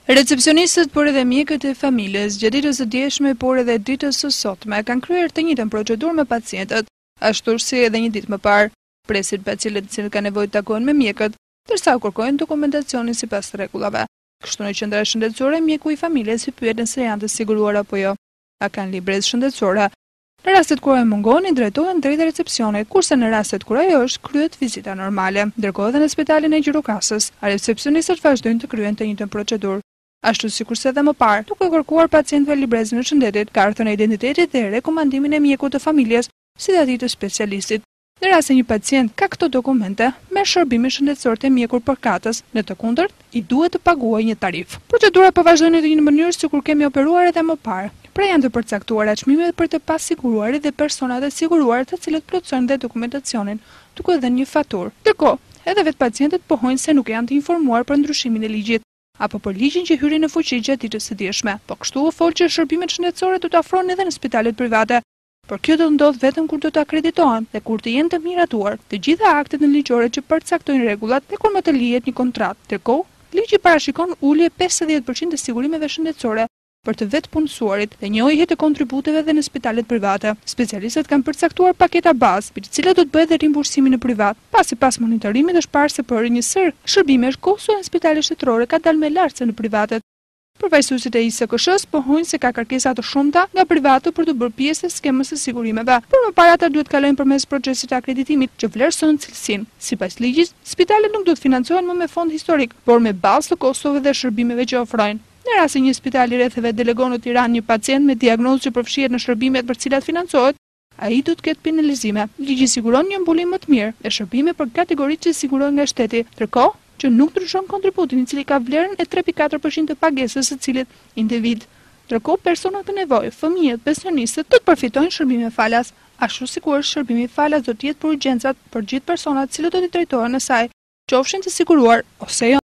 Recepcionistët, por edhe mjekët e familjes, gjatë ditës së djeshme, por edhe ditës së sotme, kanë kryer të njëjtën procedurë me pacientët, ashtu si edhe një ditë më parë. Presin pacientët që kanë nevojë të takohen me mjekët, ndërsa kërkojnë dokumentacionin sipas rregullave. Kështu në qendra shëndetësore, mjeku i familjes i pyet nëse janë të siguruar apo jo. A kanë librezë shëndetësore? Në rastet kur ai mungon, i drejtohen drejt recepcionit, kurse në rastet kur ai është, kryhet vizita normale. Ndërkohë edhe në spitalin e Gjirokastës, recepcionistët vazhdojnë të kryejnë të njëjtën procedurë. Ashtu sikurse edhe më parë, duke kërkuar pacientëve librezën e shëndetit, kartën e identitetit dhe rekomandimin e mjekut të familjes, si dhe atij të specialistit. Në rast se një pacient ka këto dokumente, merr shërbimin shëndetësor te mjeku përkatës, në të kundërt, i duhet të paguajë një tarifë. Procedura po vazhdon në një mënyrë sikur kemi operuar edhe më parë. Pra janë të përcaktuara çmimet për të pasiguruarit dhe personat e siguruar të cilët plotësojnë dhe dokumentacionin, duke dhënë një faturë. Ndërkohë, edhe vetë pacientët pohojnë se nuk janë të informuar për ndryshimin e ligjit, apo për ligjin që hyri në fuqi gjatë ditës së djeshme. Po kështu u fol që shërbimet shëndetësore do të afrohen edhe në spitalet private. Por kjo do ndodh vetëm kur do të akreditohen dhe kur të jenë të miratuar të gjitha aktet ligjore që përcaktojnë rregullat dhe kur më të lihet një kontratë. Ndërkohë, ligji parashikon ulje 50% të sigurimeve shëndetësore për të vetë punësuarit dhe njëjtje të kontributeve dhe në spitalet private. Specialistët kanë përcaktuar paketa bazë, për të cilat do të bëhet dhe rimbursimi në privat. Pas monitorimit është parë se për një sër shërbimesh kosto në spitalet shtetërore ka dalë më lart se në privatet. Përfaqësuesit e ISKSH-s pohojnë se ka kërkesa të shumta nga privatu për të bërë pjesë të skemës së sigurimeve, por më parë ata duhet kalojnë përmes procesit të akreditimit që vlerëson cilësinë. Sipas ligjit, spitalet nuk do të financohen më me fond historik, por me bazë të kostove dhe shërbimeve që ofrojnë. Në rast se një spital i rrethëve delegon në Tiranë një pacient me diagnozë që përfshihet në shërbimet për të cilat financohet, ai do të ketë penalizime. Ligji siguron një mbulim më të mirë dhe shërbime për kategoritë që sigurohen nga shteti, ndërkohë që nuk ndryshon kontributin i cili ka vlerën e 3.4% të pagesës së cilit individ. Ndërkohë personat të nevojë, fëmijët, pensionistët do të përfitojnë shërbime falas, ashtu sikur shërbimi falas do të jetë për urgjencat për gjithë personat që do të drejtohen në saj, qofshin të siguruar ose jo.